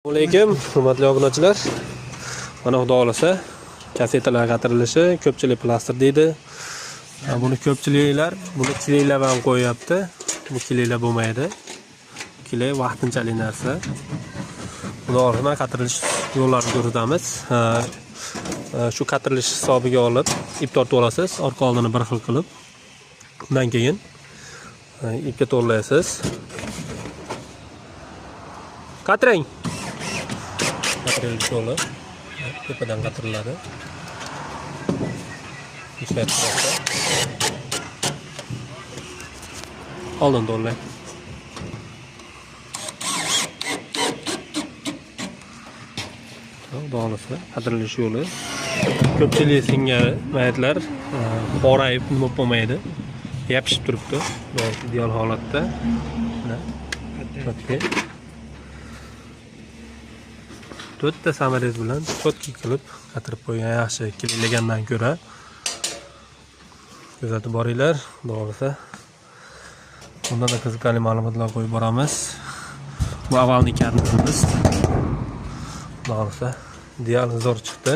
Assalomu alaykum, hurmatli obunachilar. Mana xudo xolasa kasetalar qatirilishi, ko'pchilik plaster deydi. Buni ko'pchiliklar buni kilelab ham qo'yapti. Bu kilelab bo'lmaydi. Kile vaqtinchalik narsa. Xudo xolasa qatirilish yo'llarini ko'rsatamiz. Shu qatirilish hisobiga olib ip tortib olasiz, orqa oldini bir xil qilib. Undan keyin ipga to'g'rilaysiz. Qatirang. Qatirilish yo'li tepadan qatiriladi. Oldin to'g'rilang. Xudo xolasa qatirilish yo'li. Ko'pchilik singari maytlar qorayib nima bo'lmaydi. Yopishib turibdi. Ideal holatda. Mana. To'rtta samarez bilan cho'tki qilib qatirib qo'ygan yaxshi kilillagandan ko'ra. Kuzatib boringlar, xudo xolasa. Bunda da qiziqarli ma'lumotlar qo'yib boramiz. Bu avvalgi kartimiz. Xudo xolasa ideal zo'r chiqdi.